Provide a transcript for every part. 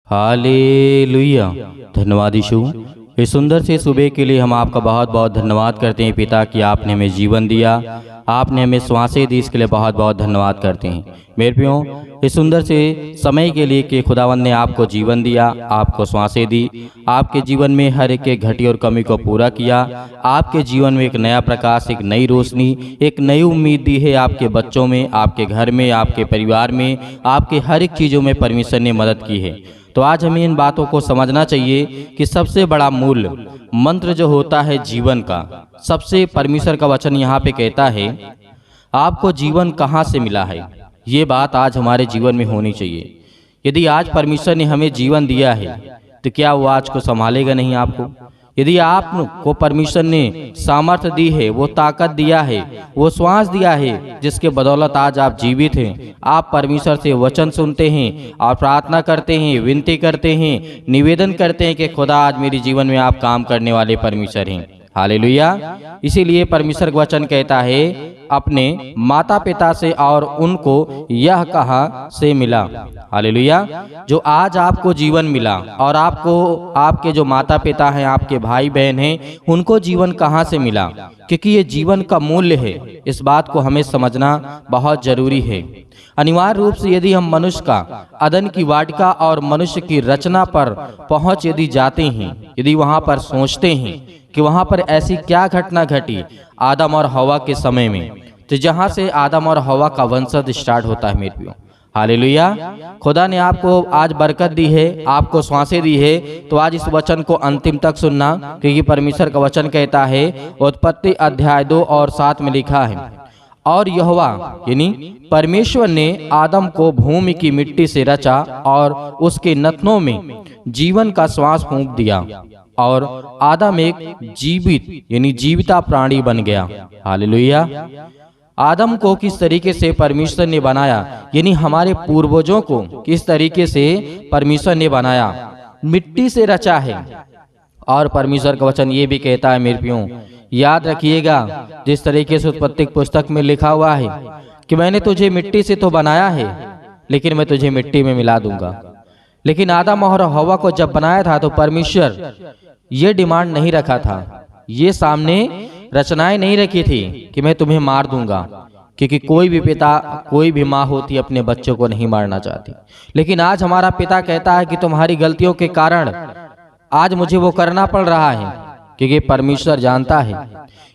Hallelujah. धन्यवाद यीशु। इस सुंदर से सुबह के लिए हम आपका बहुत बहुत धन्यवाद करते हैं पिता कि आपने हमें जीवन दिया, आपने हमें श्वासें दी, इसके लिए बहुत बहुत धन्यवाद करते हैं। मेरे प्रियो, इस सुंदर से समय के लिए कि खुदावंद ने आपको जीवन दिया, आपको श्वासें दी, आपके जीवन में हर एक के घटी और कमी को पूरा किया, आपके जीवन में एक नया प्रकाश, एक नई रोशनी, एक नई उम्मीद दी है। आपके बच्चों में, आपके घर में, आपके परिवार में, आपके हर एक चीज़ों में परमेश्वर ने मदद की है। तो आज हमें इन बातों को समझना चाहिए कि सबसे बड़ा मूल मंत्र जो होता है जीवन का, सबसे परमेश्वर का वचन यहाँ पे कहता है आपको जीवन कहाँ से मिला है। ये बात आज हमारे जीवन में होनी चाहिए। यदि आज परमेश्वर ने हमें जीवन दिया है तो क्या वो आज को संभालेगा नहीं आपको? यदि आपको परमेश्वर ने सामर्थ्य दी है, वो ताकत दिया है, वो श्वास दिया है, जिसके बदौलत आज आप जीवित हैं, आप परमेश्वर से वचन सुनते हैं और प्रार्थना करते हैं, विनती करते हैं, निवेदन करते हैं कि खुदा आज मेरे जीवन में आप काम करने वाले परमेश्वर हैं। हालेलुया। इसीलिए परमेश्वर का वचन कहता है अपने माता पिता से और उनको यह कहा से मिला। हालेलुया। जो आज आपको जीवन मिला और आपको आपके जो माता पिता हैं, आपके भाई बहन हैं, उनको जीवन कहाँ से मिला? क्योंकि ये जीवन का मूल्य है। इस बात को हमें समझना बहुत जरूरी है। अनिवार्य रूप से यदि हम मनुष्य का अदन की वाटिका और मनुष्य की रचना पर पहुंच यदि जाते हैं, यदि वहां पर सोचते हैं कि वहां पर ऐसी क्या घटना घटी आदम और हवा के समय में, तो जहां से आदम और हवा का वंशज स्टार्ट होता है। मेरे प्रियो, हालेलुया। खुदा ने आपको आज बरकत दी है, आपको श्वासें दी है, तो आज इस वचन को अंतिम तक सुनना, क्योंकि परमेश्वर का वचन कहता है उत्पत्ति अध्याय 2 और 7 में लिखा है, और यहोवा यानी परमेश्वर ने आदम को भूमि की मिट्टी से रचा और उसके नथनों में जीवन का श्वास फूंक दिया और आदम एक जीवित यानी जीविता प्राणी बन गया। हालेलुया। आदम को किस तरीके से परमेश्वर ने बनाया, यानी हमारे पूर्वजों को किस तरीके से परमेश्वर ने बनाया, मिट्टी से रचा है। और परमेश्वर का वचन ये भी कहता है मेरे प्रियो, याद रखिएगा जिस तरीके से उत्पत्ति पुस्तक में लिखा हुआ है कि मैंने तुझे मिट्टी से तो बनाया है, लेकिन मैं तुझे मिट्टी में मिला दूंगा। लेकिन आदम और हवा को जब बनाया था तो परमेश्वर ये डिमांड नहीं रखा था, ये सामने रचनाएं नहीं रखी थी कि मैं तुम्हें मार दूंगा, क्योंकि कोई भी पिता, कोई भी माँ होती अपने बच्चों को नहीं मारना चाहती। लेकिन आज हमारा पिता कहता है कि तुम्हारी गलतियों के कारण आज मुझे वो करना पड़ रहा है, क्योंकि परमेश्वर जानता है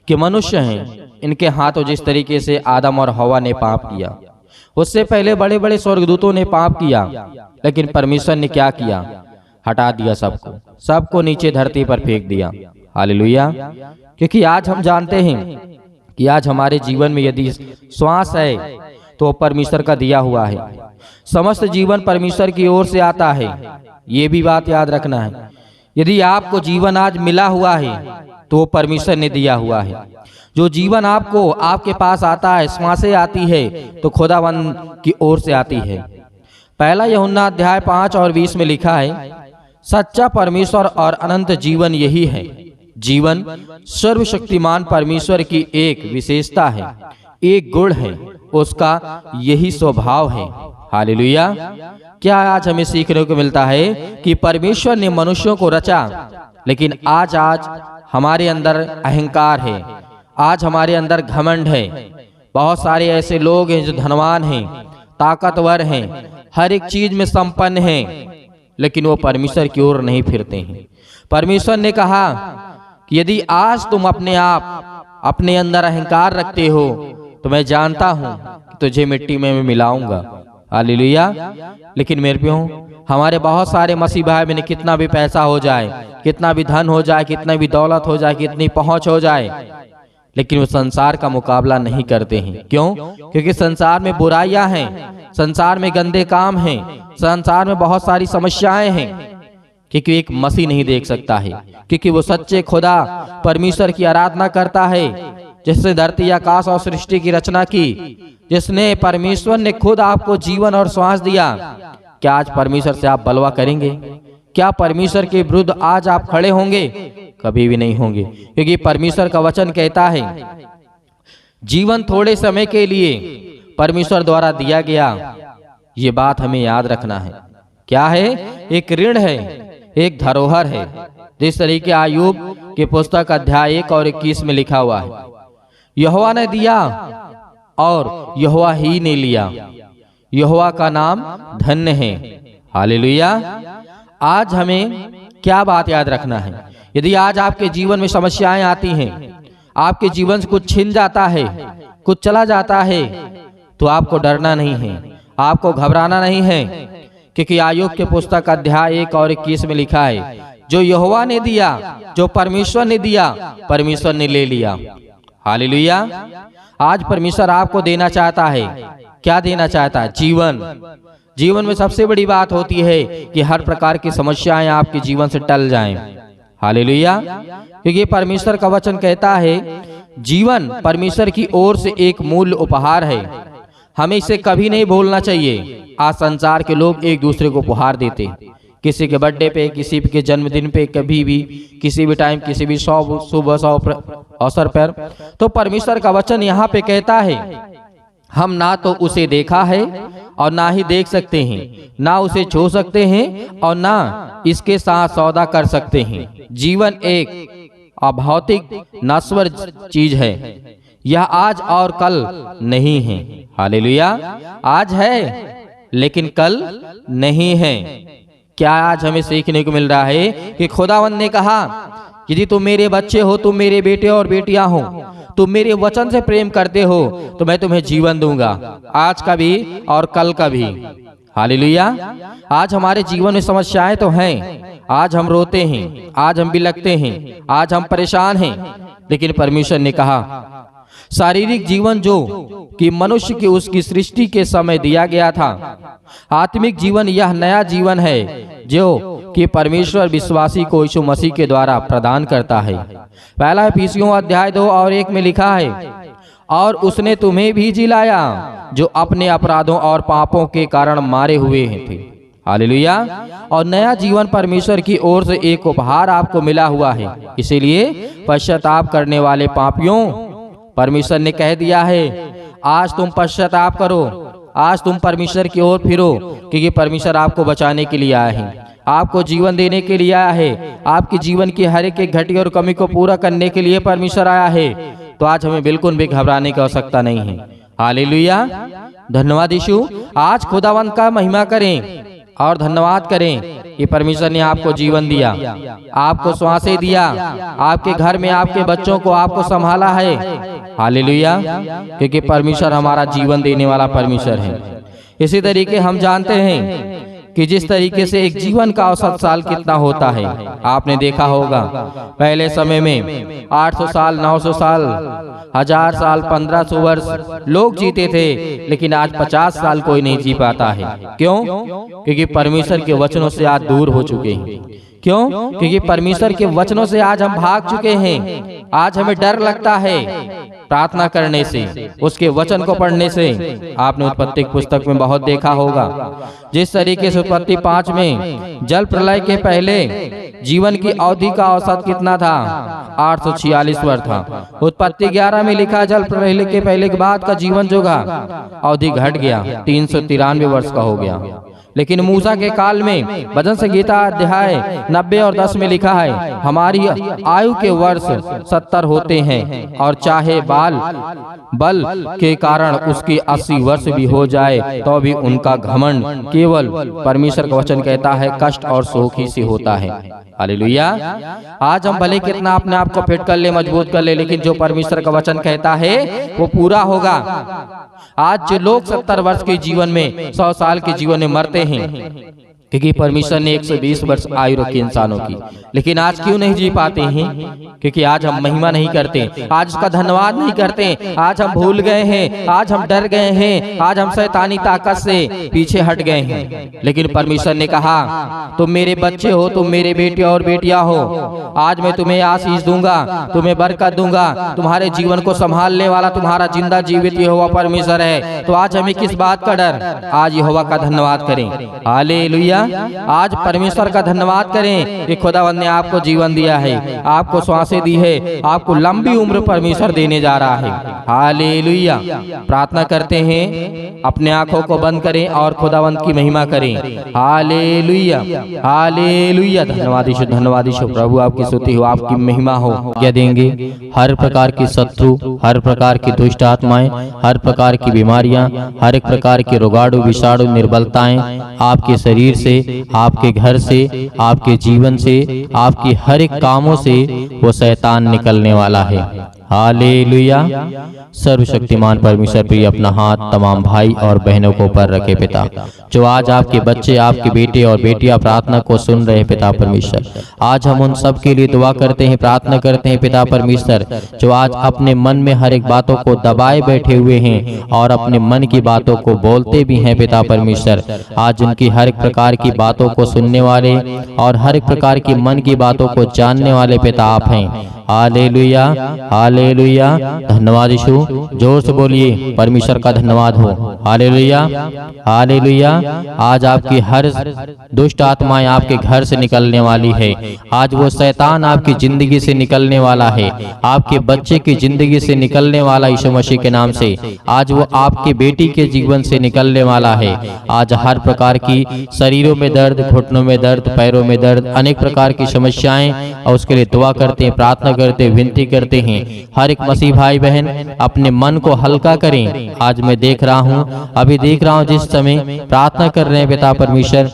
कि मनुष्य हैं, इनके हाथों जिस तरीके से आदम और हवा ने पाप किया, उससे पहले बड़े बड़े स्वर्गदूतों ने पाप किया, लेकिन परमेश्वर ने क्या किया? हटा दिया सबको नीचे धरती पर फेंक दिया। हालेलुया। क्योंकि आज हम जानते हैं कि आज हमारे जीवन में यदि श्वास है तो परमेश्वर का दिया हुआ है। समस्त जीवन परमेश्वर की ओर से आता है, ये भी बात याद रखना है। यदि आपको जीवन आज मिला हुआ है तो वो परमेश्वर ने दिया हुआ है। जो जीवन आपको आपके पास आता है, श्वासें आती है, तो खुदावंद की ओर से आती है। पहला यूहन्ना अध्याय 5 और 20 में लिखा है, सच्चा परमेश्वर और अनंत जीवन यही है। जीवन सर्वशक्तिमान परमेश्वर की एक विशेषता है, एक गुण है, उसका यही स्वभाव है। हालेलुया। क्या आज हमें सीखने को मिलता है कि परमेश्वर ने मनुष्यों को रचा, लेकिन आज हमारे अंदर अहंकार है, आज हमारे अंदर घमंड है। बहुत सारे ऐसे लोग हैं जो धनवान हैं, ताकतवर हैं, हर एक चीज में संपन्न हैं, लेकिन वो परमेश्वर की ओर नहीं फिरते हैं। परमेश्वर ने कहा कि यदि आज तुम अपने अंदर अहंकार रखते हो तो मैं जानता हूं कि तुझे मिट्टी में मैं मिलाऊंगा। हालेलुया। लेकिन मेरे प्रियो, हमारे बहुत सारे मसीह भाई बहन, कितना भी पैसा हो जाए, कितना भी धन हो जाए, कितना भी दौलत हो जाए, कितनी पहुंच हो जाए, लेकिन वो संसार का मुकाबला नहीं करते हैं। क्यों? क्योंकि संसार में बुराइयां हैं, संसार में गंदे काम हैं, संसार में बहुत सारी समस्याएं हैं, क्योंकि एक मसीह नहीं देख सकता है, क्योंकि वो सच्चे खुदा परमेश्वर की आराधना करता है, जिसने धरती आकाश और सृष्टि की रचना की, जिसने परमेश्वर ने खुद आपको जीवन और श्वास दिया। क्या आज परमेश्वर से आप बलवा करेंगे? क्या परमेश्वर के विरुद्ध आज आप खड़े होंगे? कभी भी नहीं होंगे, क्योंकि परमेश्वर का वचन कहता है जीवन थोड़े समय के लिए परमेश्वर द्वारा दिया गया। ये बात हमें याद रखना है क्या है? एक ऋण है, एक धरोहर है। जिस तरीके आयूब के पुस्तक अध्याय 1 और 21 में लिखा हुआ है, यहोवा ने दिया और यहोवा ही ने लिया, यहोवा का नाम धन्य है। हालेलुया। आज हमें क्या बात याद रखना है? यदि आज आपके जीवन में समस्याएं आती हैं, आपके जीवन से कुछ छिन जाता है, कुछ चला जाता है, तो आपको डरना नहीं है, आपको घबराना नहीं है, क्योंकि आयूब के पुस्तक अध्याय 1 और 21 में लिखा है, जो यहोवा ने दिया, जो परमेश्वर ने दिया, परमेश्वर ने ले लिया। हालेलुया। आज परमेश्वर आपको देना चाहता है। क्या देना चाहता है? जीवन। जीवन में सबसे बड़ी बात होती है कि हर प्रकार की समस्याएं आपके जीवन से टल जाएं। हालेलुया। क्योंकि परमेश्वर का वचन कहता है, जीवन परमेश्वर की ओर से एक मूल्य उपहार है। हमें इसे कभी नहीं भूलना चाहिए। आज संसार के लोग एक दूसरे को उपहार देते हैं, किसी के बर्थडे पे, किसी के जन्मदिन पे, कभी भी, किसी भी टाइम, किसी भी शुभ अवसर पर। तो परमेश्वर का वचन यहाँ पे कहता है, हम ना तो उसे देखा है और ना ही देख सकते हैं, ना उसे छू सकते हैं और ना इसके साथ सौदा कर सकते हैं। जीवन एक अभौतिक नश्वर चीज है। यह आज और कल नहीं है। हालेलुया। आज है लेकिन कल नहीं है। क्या आज हमें सीखने को मिल रहा है कि खुदावंद ने कहा, यदि तुम मेरे बच्चे हो, तुम मेरे बेटे और बेटियां हो, तुम मेरे वचन से प्रेम करते हो, तो मैं तुम्हें जीवन दूंगा, आज का भी और कल का भी। हालेलुया। आज हमारे जीवन में समस्याएं तो हैं, आज हम रोते हैं, आज हम बिलखते हैं, आज हम परेशान हैं, लेकिन परमेश्वर ने कहा, शारीरिक जीवन जो कि मनुष्य की उसकी सृष्टि के समय दिया गया था, आत्मिक जीवन यह नया जीवन है जो कि परमेश्वर विश्वासी को यीशु मसीह के द्वारा प्रदान करता है। पहला इफिसियों अध्याय 2 और 1 में लिखा है, और उसने तुम्हें भी जिलाया जो अपने अपराधों और पापों के कारण मारे हुए थे। हालेलुया। और नया जीवन परमेश्वर की ओर से एक उपहार आपको मिला हुआ है। इसीलिए पश्चाताप करने वाले पापियों, परमेश्वर ने कह दिया है, आज तुम पश्चाताप करो, आज तुम परमेश्वर की ओर फिरो, क्योंकि परमेश्वर आपको बचाने के लिए आया है, आपको जीवन देने के लिए आया है, आपके जीवन की हर एक घटी और कमी को पूरा करने के लिए परमेश्वर आया है। तो आज हमें बिल्कुल भी घबराने की आवश्यकता नहीं है। हालेलुया। धन्यवाद यीशु। आज खुदावंद का महिमा करें और धन्यवाद करें कि परमेश्वर ने आपको जीवन दिया, आपको श्वासें दिया, आपके घर में आपके बच्चों को आपको संभाला है। हालेलुया। क्योंकि परमेश्वर हमारा जीवन देने वाला परमेश्वर है। इसी तरीके हम जानते हैं कि जिस तरीके से एक जीवन का औसत साल कितना होता है, आपने देखा होगा पहले समय में 800 साल, 900 साल, 1000 साल, 1500 वर्ष लोग जीते थे, लेकिन आज 50 साल कोई नहीं जी पाता है। क्यों? क्योंकि परमेश्वर के वचनों से आज दूर हो चुके हैं। क्यों? क्योंकि परमेश्वर के वचनों से आज हम भाग चुके हैं। आज हमें डर लगता है प्रार्थना करने से, उसके वचन को पढ़ने से। आपने उत्पत्ति पुस्तक में बहुत देखा होगा, जिस तरीके से उत्पत्ति 5 में जल प्रलय के पहले जीवन की अवधि का औसत कितना था? 846 वर्ष था। उत्पत्ति 11 में लिखा, जल प्रलय के पहले के बाद का जीवन जो था अवधि घट गया, 393 वर्ष का हो गया। लेकिन मूसा के काल में भजन संहिता अध्याय 90 और 10 में लिखा है, हमारी आयु के वर्ष 70 होते हैं, और चाहे बल के कारण उसकी 80 वर्ष भी हो जाए तो भी उनका घमंड केवल, परमेश्वर का वचन कहता है, कष्ट और शोक ही से होता है। हालेलुया। आज हम भले कितना अपने आप को फिट कर ले, मजबूत कर ले, लेकिन जो परमेश्वर का वचन कहता है वो पूरा होगा। आज जो लोग 70 वर्ष के जीवन में, 100 साल के जीवन में मरते हैं, क्योंकि परमेश्वर ने 120 वर्ष आयु रखी इंसानों की, लेकिन आज क्यों नहीं जी पाते हैं? क्योंकि आज हम महिमा नहीं करते, आज उसका धन्यवाद नहीं करते, आज हम भूल गए हैं, आज हम डर गए हैं, आज हम शैतानी ताकत से पीछे हट गए हैं। लेकिन परमेश्वर ने कहा, तुम मेरे बच्चे हो, तुम मेरे बेटे और बेटियां हो, आज मैं तुम्हें आशीष दूंगा, तुम्हें बरकत दूंगा, तुम्हारे जीवन को संभालने वाला तुम्हारा जिंदा जीवित यहोवा परमेश्वर है। तो आज हमें किस बात का डर? आज यहोवा का धन्यवाद करें। हालेलुया। आज परमेश्वर का धन्यवाद करें कि खुदावंद ने आपको जीवन दिया है, आपको सांसें दी है, आपको लंबी उम्र परमेश्वर देने जा रहा है। हालेलुया। प्रार्थना करते हैं, अपने आंखों को बंद करें और खुदावंद की महिमा करें। Hallelujah, hallelujah. धन्यवाद यीशु, धन्यवाद यीशु। प्रभु आपकी स्तुति हो, आपकी महिमा हो। क्या देंगे? हर प्रकार की शत्रु, हर प्रकार की दुष्ट आत्माएं, हर प्रकार की बीमारियां, हर एक प्रकार के रोगाणु विषाणु निर्बलताएं आपके शरीर से, आपके घर से, आपके जीवन से, आपकी हर एक कामों से वो शैतान निकलने वाला है। हालेलुया। सर्वशक्तिमान परमेश्वर प्रिय अपना हाथ तमाम भाई और बहनों को ऊपर रखे पिता, जो आज आपके बच्चे, आपके बेटे और बेटियां प्रार्थना को सुन रहे पिता परमेश्वर, आज हम उन सब के लिए दुआ करते हैं, प्रार्थना करते हैं पिता परमेश्वर, जो आज अपने मन में हर एक बातों को दबाए बैठे हुए हैं और अपने मन की बातों को बोलते भी हैं पिता परमेश्वर। आज उनकी हर एक प्रकार की बातों को सुनने वाले और हर एक प्रकार की मन की बातों को जानने वाले पिता आप हैं। Hallelujah, hallelujah. धन्यवाद यीशु। जोर से बोलिए, परमेश्वर का धन्यवाद हो। Hallelujah, hallelujah. आज आपकी हर दुष्ट आत्माएं आपके घर से निकलने वाली है। आज वो शैतान आपकी जिंदगी से निकलने वाला है, आपके बच्चे की जिंदगी से निकलने वाला यीशु मसीह के नाम से। आज वो आपके बेटी के जीवन से निकलने वाला है। आज हर प्रकार की शरीरों में दर्द, घुटनों में दर्द, पैरों में दर्द, अनेक प्रकार की समस्याएं, और उसके लिए दुआ करते हैं, प्रार्थना करते, विनती करते हैं। हर एक मसीह भाई बहन अपने मन को हल्का करें। आज मैं देख रहा हूँ, अभी देख रहा हूँ, जिस समय प्रार्थना कर रहे हैं पिता परमेश्वर,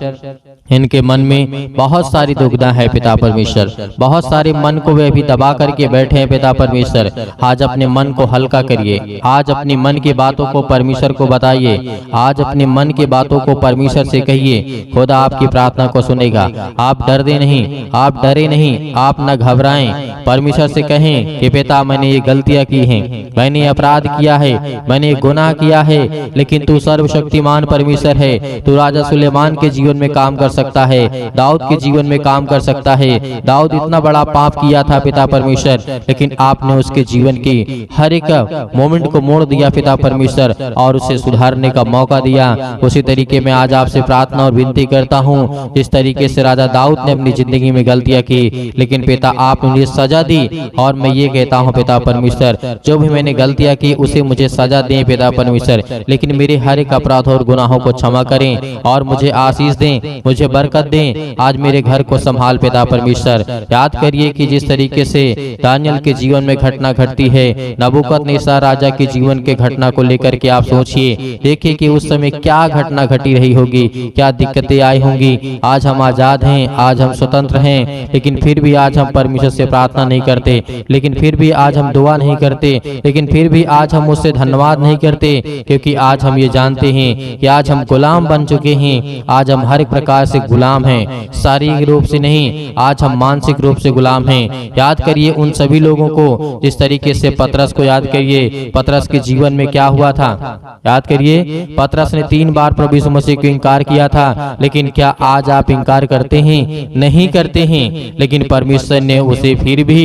इनके मन में बहुत सारी दुविधा है पिता परमेश्वर, बहुत सारे मन को वे अभी दबा करके बैठे हैं पिता परमेश्वर। आज अपने मन को हल्का करिए, आज अपनी मन की बातों को परमेश्वर को बताइए, आज अपने मन की बातों को परमेश्वर से कहिए। खुदा आपकी प्रार्थना को सुनेगा। आप डरते नहीं, आप डरे नहीं, आप न घबराएं। परमेश्वर से कहें कि पिता मैंने ये गलतियां की हैं, मैंने अपराध किया है, मैंने गुनाह किया है, लेकिन तू सर्वशक्तिमान परमेश्वर है। तू राजा सुलेमान के जीवन में काम कर सकता है, दाऊद के जीवन में काम कर सकता है। दाऊद इतना बड़ा पाप किया था पिता परमेश्वर, लेकिन आपने उसके जीवन की हर एक मोमेंट को मोड़ दिया पिता परमेश्वर, और उसे सुधारने का मौका दिया। उसी तरीके में आज आपसे प्रार्थना और विनती करता हूँ, जिस तरीके से राजा दाऊद ने अपनी जिंदगी में गलतियां की, लेकिन पिता आपने मुझे सजा दी, और मैं ये कहता हूँ पिता परमेश्वर, जो भी मैंने गलतियां की उसे मुझे सजा दें पिता परमेश्वर, लेकिन मेरे हर एक अपराध और गुनाहों को क्षमा करें और मुझे आशीष दें, मुझे बरकत दें। आज मेरे घर को संभाल पिता परमेश्वर। याद करिए कि जिस तरीके से दानियल के जीवन में घटना घटती है, नबूकदनेस्सर राजा के जीवन के घटना को लेकर के आप सोचिए, देखिए कि उस समय क्या घटना घटी रही होगी, क्या दिक्कतें आई होंगी। आज हम आजाद हैं, आज हम स्वतंत्र हैं, लेकिन फिर भी आज हम परमेश्वर से प्रार्थना नहीं करते, लेकिन फिर भी आज हम दुआ नहीं करते, लेकिन फिर भी आज हम उससे धन्यवाद नहीं करते, क्योंकि आज हम ये जानते हैं कि आज हम गुलाम बन चुके हैं। आज हम हर एक प्रकार से गुलाम हैं, शारीरिक रूप से नहीं, आज हम मानसिक रूप से गुलाम हैं। याद करिए उन सभी लोगों को, जिस तरीके से पतरस को याद करिए, पतरस के जीवन में क्या हुआ था। याद करिए, पतरस ने 3 बार प्रभु यीशु मसीह को इनकार किया था, लेकिन क्या आज आप इनकार करते हैं? नहीं करते हैं। लेकिन परमेश्वर ने उसे फिर भी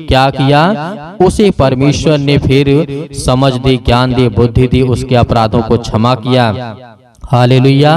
क्या किया? उसे परमेश्वर ने फिर समझ दी, ज्ञान दी, बुद्धि दी, उसके अपराधों को क्षमा किया। हालेलुया।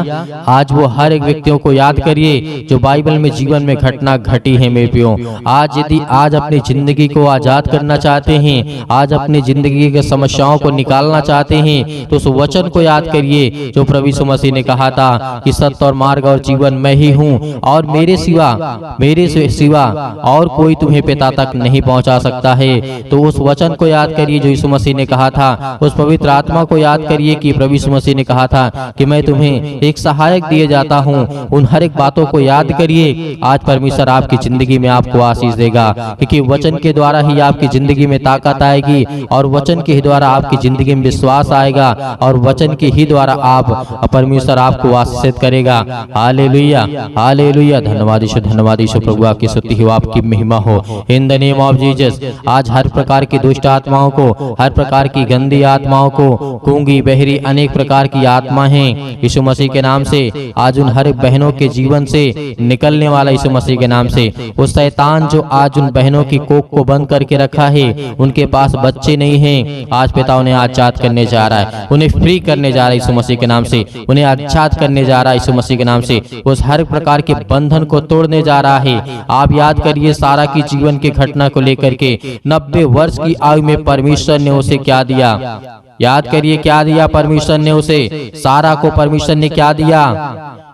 आज वो हर एक व्यक्तियों को याद करिए जो बाइबल में जीवन में घटना घटी है मेरे प्रियो। आज यदि आज अपनी जिंदगी को आजाद करना चाहते हैं, आज अपनी जिंदगी के समस्याओं को निकालना चाहते हैं, तो उस वचन को याद करिए जो प्रभु यीशु मसीह ने कहा था कि सत्य और मार्ग और जीवन मैं ही हूँ, और मेरे सिवा और कोई तुम्हें पिता तक नहीं पहुँचा सकता है। तो उस वचन को याद करिए जो यीशु मसीह ने कहा था। उस पवित्र आत्मा को याद करिए कि प्रभु यीशु मसीह ने कहा था कि मैं तुम्हें एक सहायक दिए जाता हूँ। उन हर एक बातों को याद करिए। आज परमेश्वर आपकी जिंदगी में आपको आशीष देगा, क्योंकि वचन के द्वारा ही आपकी जिंदगी में ताकत आएगी, और वचन के ही द्वारा आपकी जिंदगी में विश्वास आएगा, और वचन के ही द्वारा आप परमेश्वर आपको आशीषित करेगा। Hallelujah, hallelujah. धन्यवाद यीशु, धन्यवाद यीशु। प्रभु आपकी स्तुति हो, आपकी महिमा हो। In the name of Jesus. आज हर प्रकार की दुष्ट आत्माओं को, हर प्रकार की गंदी आत्माओं को, गूंगी बहरी अनेक प्रकार की आत्मा हैं, यीशु मसीह के नाम से आज उन हर बहनों के जीवन से निकलने वाला यीशु मसीह के नाम से वो शैतान जो आज उन बहनों की कोख को बंद करके रखा है, उनके पास बच्चे नहीं हैं, आज पिता उन्हें आजाद करने जा रहा है, उन्हें फ्री करने जा रहा है यीशु मसीह के नाम से, उन्हें आजाद करने जा रहा है यीशु मसीह के नाम से, उस हर प्रकार के बंधन को तोड़ने जा रहा है। आप याद करिए सारा की जीवन की घटना को लेकर के 90 वर्ष की आयु में परमेश्वर ने उसे क्या दिया, याद करिए क्या दिया परमेश्वर ने उसे, सारा को परमेश्वर ने क्या दिया,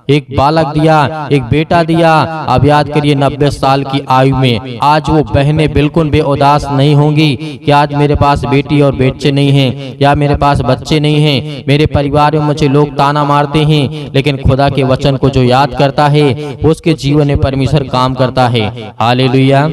एक बालक दिया, एक बेटा दिया। अब याद करिए 90 साल की आयु में आज वो बहनें बिल्कुल बेउदास नहीं होंगी कि आज मेरे पास बेटी और बच्चे नहीं हैं, या मेरे पास बच्चे नहीं हैं, मेरे परिवार में मुझे लोग ताना मारते हैं, लेकिन खुदा के वचन को जो याद करता है उसके जीवन में परमेश्वर काम करता है। हालेलुया,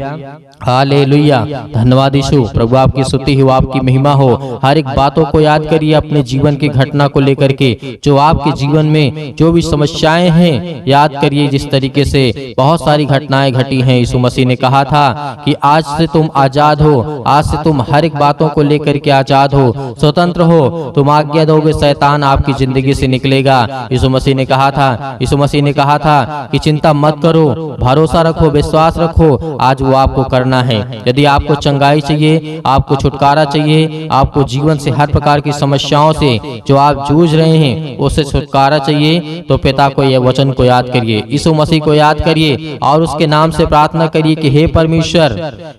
हालेलुया, धन्यवाद यीशु। प्रभु आपकी स्तुति हो, आपकी महिमा हो। हर एक बातों को याद करिए अपने जीवन की घटना को लेकर के, जो आपके जीवन में जो भी समस्याएं हैं, याद करिए जिस तरीके से बहुत सारी घटनाएं घटी हैं। यीशु मसीह ने कहा था कि आज से तुम आजाद हो, आज से तुम हर एक बातों को लेकर के आजाद हो, स्वतंत्र हो, तुम आज्ञा दोगे शैतान आपकी जिंदगी से निकलेगा। यीशु मसीह ने कहा था, यीशु मसीह ने कहा था कि चिंता मत करो, भरोसा रखो, विश्वास रखो, आज वो आपको करना है। यदि आपको चंगाई चाहिए, आपको छुटकारा चाहिए, आपको जीवन से हर प्रकार की समस्याओं से जो आप जूझ रहे हैं उससे छुटकारा चाहिए, तो पिता को यह वचन को याद करिए, यीशु मसीह को याद करिए और उसके नाम से प्रार्थना करिए कि हे परमेश्वर,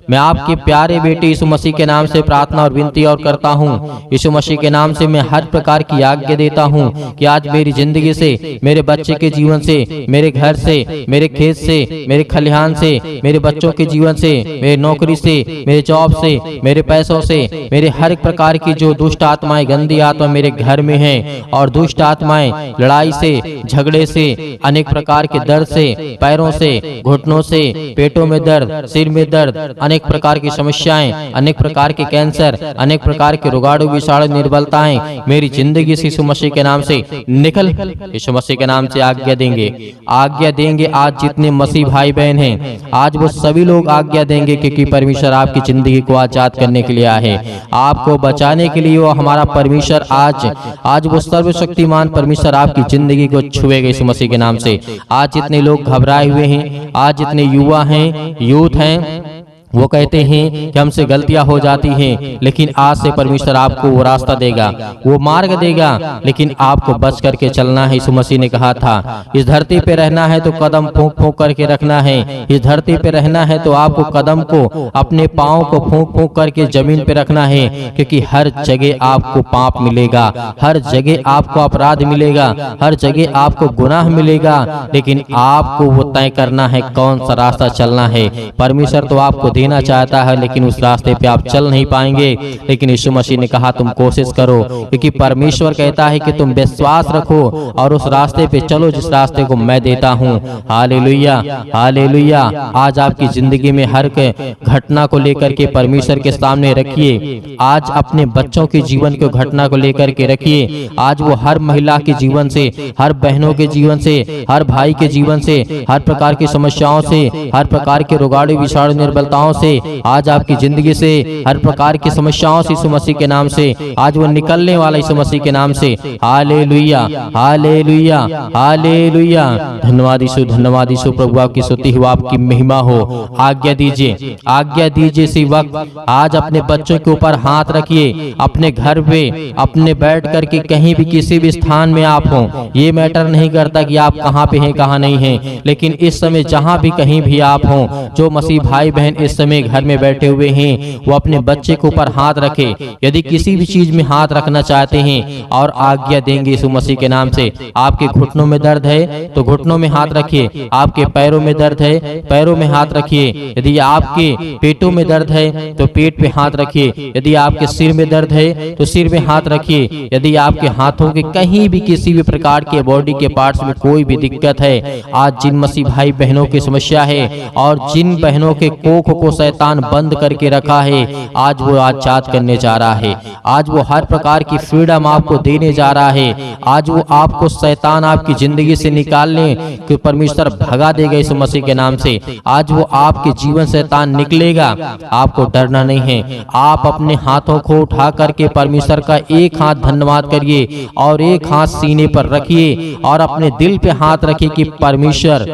मैं आपके प्यारे बेटे यीशु मसीह के नाम से प्रार्थना और विनती और करता हूँ। यीशु मसीह के नाम से मैं हर प्रकार की आज्ञा देता हूँ कि आज मेरी जिंदगी से, मेरे बच्चे के जीवन से, मेरे घर से, मेरे खेत से, मेरे खलिहान से, मेरे बच्चों के जीवन से, मेरे नौकरी से, मेरे जॉब से, मेरे पैसों से, मेरे हर एक प्रकार की जो दुष्ट आत्माएं, गंदी आत्मा मेरे घर में है, और दुष्ट आत्माएं लड़ाई से, झगड़े से, अनेक प्रकार के दर्द से, पैरों से, घुटनों से, पेटों में दर्द, सिर में दर्द, अनेक प्रकार की समस्याएं, अनेक प्रकार के कैंसर, अनेक प्रकार के रोगाणु विषाणु निर्बलताएं मेरी जिंदगी से यीशु मसीह के नाम से निकल, यीशु मसीह के नाम से आज्ञा देंगे, आज्ञा देंगे। आज जितने मसीह भाई बहन हैं, आज वो सभी लोग आज्ञा देंगे, क्योंकि परमेश्वर आपकी जिंदगी को आजाद करने के लिए आया है, आपको बचाने के लिए। वो हमारा परमेश्वर आज वो सर्वशक्तिमान परमेश्वर आपकी जिंदगी को छुएगा यीशु मसीह के नाम से। आज जितने लोग घबराए हुए हैं, आज जितने युवा हैं, यूथ हैं, वो कहते हैं कि हमसे गलतियां हो जाती हैं, लेकिन आज से परमेश्वर आपको वो रास्ता देगा, वो मार्ग देगा, लेकिन आपको बच करके चलना है। यीशु मसीह ने कहा था इस धरती पे रहना है तो कदम फूंक फूंक करके रखना है, इस धरती पे रहना है तो आपको कदम को, अपने पाँव को फूंक फूंक करके जमीन पे रखना है, क्योंकि हर जगह आपको पाप मिलेगा, हर जगह आपको अपराध मिलेगा, हर जगह आपको गुनाह मिलेगा, लेकिन आपको वो तय करना है कौन सा रास्ता चलना है। परमेश्वर तो आपको देना चाहता है, लेकिन उस रास्ते पे आप चल नहीं पाएंगे, लेकिन यीशु मसीह ने कहा तुम कोशिश करो, क्योंकि परमेश्वर कहता है कि तुम विश्वास रखो और उस रास्ते पे चलो जिस रास्ते को मैं देता हूँ। Hallelujah, hallelujah. आज आपकी जिंदगी में हर घटना को लेकर के परमेश्वर के सामने रखिए, आज अपने बच्चों के जीवन को घटना को लेकर के रखिए, आज वो हर महिला के जीवन से, हर बहनों के जीवन से, हर भाई के जीवन से, हर प्रकार की समस्याओं से, हर प्रकार के रोगाणु विषाणु निर्बलताओं से, आज आपकी जिंदगी से हर प्रकार की समस्याओं से यीशु मसीह के नाम से आज वो निकलने वाला यीशु मसीह के नाम से। Hallelujah, hallelujah, hallelujah. धन्यवाद यीशु, धन्यवाद यीशु। प्रभु आपकी स्तुति हो, आपकी महिमा हो। आज्ञा दीजिए, आज्ञा दीजिए इसी वक्त आज अपने बच्चों के ऊपर हाथ रखिए, अपने घर पे, अपने बैठ करके कहीं भी किसी भी स्थान में आप हो, ये मैटर नहीं करता कि आप कहाँ पे हैं कहाँ नहीं हैं, लेकिन इस समय जहाँ भी कहीं भी आप हो, जो मसीह भाई बहन इस समय घर में बैठे हुए हैं, वो अपने बच्चे के ऊपर हाथ रखे। यदि किसी भी चीज में हाथ रखना चाहते हैं और आज्ञा देंगे यीशु मसीह के नाम से। आपके घुटनों में दर्द है तो घुटनों में हाथ रखिए, आपके पैरों में दर्द है पैरों में हाथ रखिए, यदि आपके पेटों में दर्द है तो पेट पे हाथ रखिए, यदि आपके सिर में दर्द है तो सिर में हाथ रखिए, यदि आपके हाथों के कहीं भी किसी भी प्रकार के बॉडी के पार्ट्स में कोई भी दिक्कत है, आज जिन मसीह भाई बहनों की समस्या है और जिन बहनों के कोख को को शैतान बंद करके रखा है, आज वो आजाद करने जा रहा है। आज वो हर प्रकार की फ्रीडम आपको देने जा रहा है। आज वो आपको शैतान आपकी जिंदगी से निकालने कि परमेश्वर भगा देगा यीशु मसीह के नाम से। आज वो आपके जीवन से शैतान निकलेगा, आपको डरना नहीं है। आप अपने हाथों को उठा करके परमेश्वर का एक हाथ धन्यवाद करिए और एक हाथ सीने पर रखिए और अपने दिल पे हाथ रखिए कि परमेश्वर,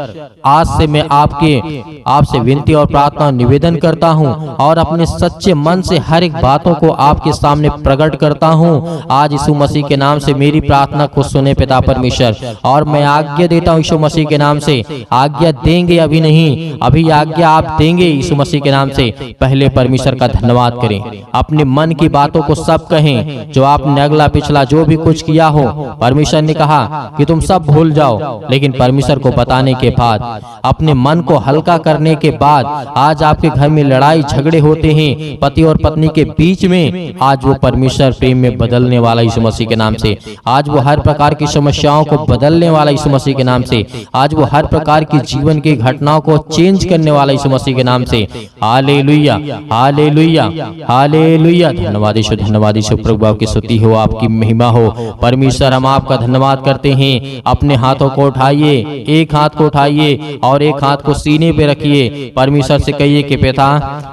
आज से मैं आपसे विनती और प्रार्थना निवेदन करता हूं और अपने सच्चे मन से हर एक बातों को आपके सामने प्रकट करता हूं। आज यीशु मसीह के नाम से मेरी प्रार्थना को सुने पिता परमेश्वर, और मैं आज्ञा देता हूं यीशु मसीह के नाम से। आज्ञा देंगे, अभी नहीं, अभी आज्ञा आप देंगे यीशु मसीह के नाम से। पहले परमेश्वर का धन्यवाद करें, अपने मन की बातों को सब कहें, जो आपने अगला पिछला जो भी कुछ किया हो। परमेश्वर ने कहा कि तुम सब भूल जाओ, लेकिन परमेश्वर को बताने के बाद, अपने मन को हल्का करने के बाद, आज आपके घर में लड़ाई झगड़े होते हैं पति और पत्नी के बीच में, आज वो परमेश्वर प्रेम में बदलने वाला यीशु मसीह के नाम से। आज वो हर प्रकार की समस्याओं को बदलने वाला यीशु मसीह के नाम से। आज वो हर प्रकार की जीवन की घटनाओं को चेंज करने वाला यीशु मसीह के नाम से। Hallelujah, hallelujah, hallelujah. धन्यवाद यीशु, धन्यवाद यीशु। प्रभु आपकी स्तुति हो, आपकी महिमा हो। परमेश्वर, हम आपका धन्यवाद करते हैं। अपने हाथों को उठाइए, एक हाथ को उठाइए और एक हाथ को सीने पे रखिए। परमेश्वर से कहिए कि पिता,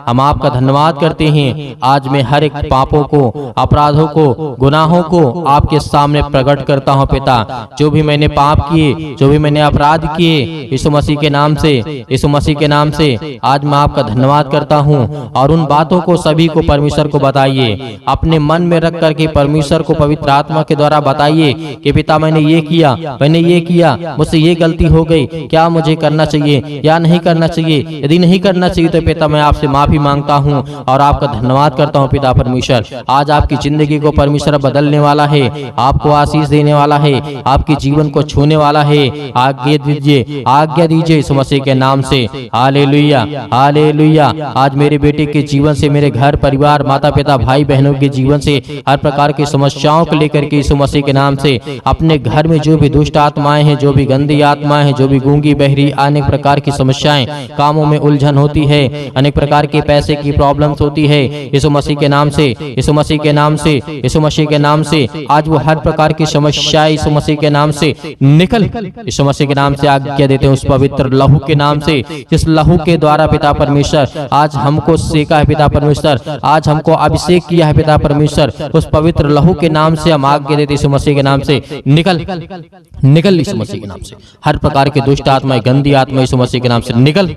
हम आपका धन्यवाद करते हैं। आज मैं हर एक पापों को, अपराधों को, गुनाहों को आपके सामने प्रकट करता हूं पिता। जो भी मैंने पाप किए, जो भी मैंने अपराध किए, यीशु मसीह के नाम से, यीशु मसीह के नाम से आज मैं आपका धन्यवाद करता हूं। और उन बातों को सभी को परमेश्वर को बताइए, अपने मन में रख करके परमेश्वर को पवित्र आत्मा के द्वारा बताइए कि पिता, मैंने ये किया, मैंने ये किया, मुझसे ये गलती हो गई, क्या मुझे करना चाहिए या नहीं करना चाहिए? यदि नहीं करना चाहिए तो पिता, मैं आपसे माफी मांगता हूँ और आपका धन्यवाद करता हूँ पिता परमेश्वर। आज आपकी जिंदगी को परमेश्वर बदलने वाला है, आपको आशीष देने वाला है, आपके जीवन को छूने वाला है। आज्ञा दीजिए, आज्ञा दीजिए यीशु मसीह के नाम से। Hallelujah, hallelujah. आज मेरे बेटे के जीवन से, मेरे घर परिवार, माता पिता, भाई बहनों के जीवन से, हर प्रकार की समस्याओं को लेकर के यीशु मसीह के नाम से, अपने घर में जो भी दुष्ट आत्माएं हैं, जो भी गंदी आत्माएं हैं, जो भी गूंगी बहरी, अनेक प्रकार की समस्याएं, कामों में उलझन होती है, अनेक प्रकार के पैसे की प्रॉब्लम्स होती है, यीशु मसीह के नाम से, यीशु मसीह के नाम से, यीशु मसीह के नाम से आज वो हर प्रकार की समस्याएं यीशु मसीह के नाम से निकल, यीशु मसीह के नाम से आज्ञा देते हैं उस पवित्र लहू के नाम से, जिस लहू के द्वारा पिता परमेश्वर आज हमको सेका है पिता परमेश्वर, आज हमको अभिषेक किया है पिता परमेश्वर। उस पवित्र लहू के नाम से हम आज्ञा देते यीशु मसीह के नाम से, निकल, निकल यीशु मसीह के नाम से। हर प्रकार के दुष्ट आत्मा, गंदी आत्मा यीशु मसीह के नाम से निकल।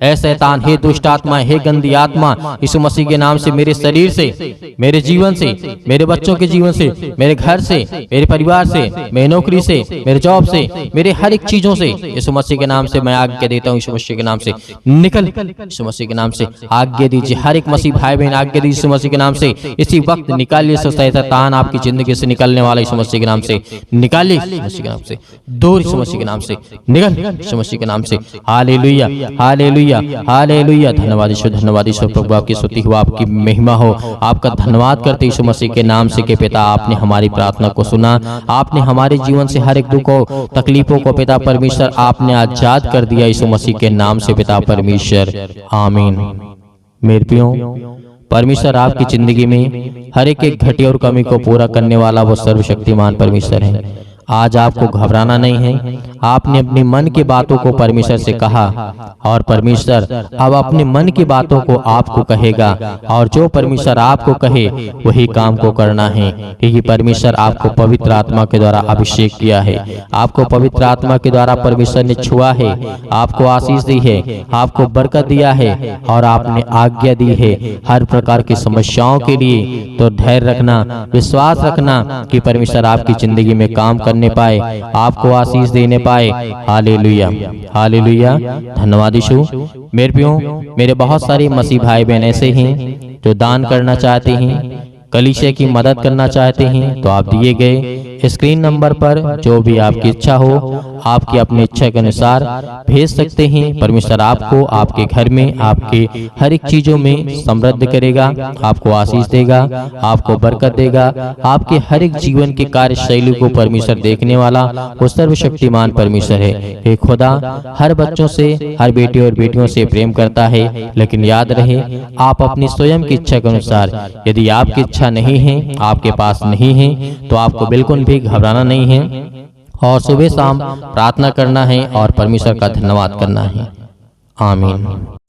ऐ शैतान, हे दुष्ट आत्मा, हे गंदी आत्मा, यीशु मसीह के नाम से मेरे शरीर से, मेरे जीवन से, मेरे बच्चों के जीवन से, मेरे घर से, मेरे परिवार से, मेरी नौकरी से, मेरे जॉब से, मेरे हर एक चीजों से यीशु मसीह के नाम से मैं आज्ञा देता हूँ यीशु मसीह के नाम से निकल। यीशु मसीह के नाम से आज्ञा दीजिए, हर एक मसीह भाई बहन आज्ञा दीजिए यीशु मसीह के नाम से। इसी वक्त निकालिए शैतान आपकी जिंदगी से निकलने वाला यीशु मसीह के नाम से निकालिए, यीशु मसीह के नाम से दूर, यीशु मसीह के नाम से निकल, यीशु मसीह के नाम से। Hallelujah, hallelujah, hallelujah. धन्यवाद यीशु, धन्यवाद यीशु। प्रभु आपकी स्तुति हो, आपकी महिमा हो। आपका धन्यवाद करते यीशु मसीह के नाम से कि पिता, आपने हमारी प्रार्थना को सुना, आपने हमारे जीवन से हर एक दुख को, तकलीफों को पिता परमेश्वर आपने आजाद कर दिया यीशु मसीह के नाम से पिता परमेश्वर। आमीन। मेरे प्रियो, परमेश्वर आपकी जिंदगी में हर एक घटी और कमी को पूरा करने वाला वो सर्वशक्तिमान परमेश्वर है। आज आपको घबराना नहीं है। आपने अपने मन की बातों को परमेश्वर से कहा और परमेश्वर अब अपने मन की बातों को आपको कहेगा, और जो परमेश्वर आपको कहे वही काम को करना है, क्योंकि परमेश्वर आपको पवित्र आत्मा के द्वारा अभिषेक किया है, आपको पवित्र आत्मा के द्वारा परमेश्वर ने छुआ है, आपको आशीष दी है, आपको बरकत दिया है और आपने आज्ञा दी है हर प्रकार की समस्याओं के लिए। तो धैर्य रखना, विश्वास रखना कि परमेश्वर आपकी जिंदगी में काम करने पाए, आपको आशीष देने पाए। Hallelujah, hallelujah. धन्यवाद यीशु। मेरे प्रियो, मेरे बहुत सारे मसीह भाई बहन ऐसे हैं जो दान करना चाहते हैं, कलीसिया की मदद करना चाहते हैं तो आप दिए गए स्क्रीन नंबर पर जो भी आपकी इच्छा हो आपकी अपनी इच्छा के अनुसार भेज सकते हैं। परमेश्वर आपको आपके घर में आपके हर एक चीजों में समृद्ध करेगा, आपको आशीष देगा, आपको बरकत देगा। आपके हर एक जीवन के कार्यशैली को परमेश्वर देखने वाला वो सर्वशक्तिमान परमेश्वर है। हे खुदा हर बच्चों से हर बेटे और बेटियों से प्रेम करता है, लेकिन याद रहे आप अपनी स्वयं की इच्छा के अनुसार, यदि आपकी इच्छा नहीं है, आपके पास नहीं है, तो आपको बिल्कुल भी घबराना नहीं है और सुबह शाम प्रार्थना करना है और परमेश्वर का धन्यवाद करना है। आमीन।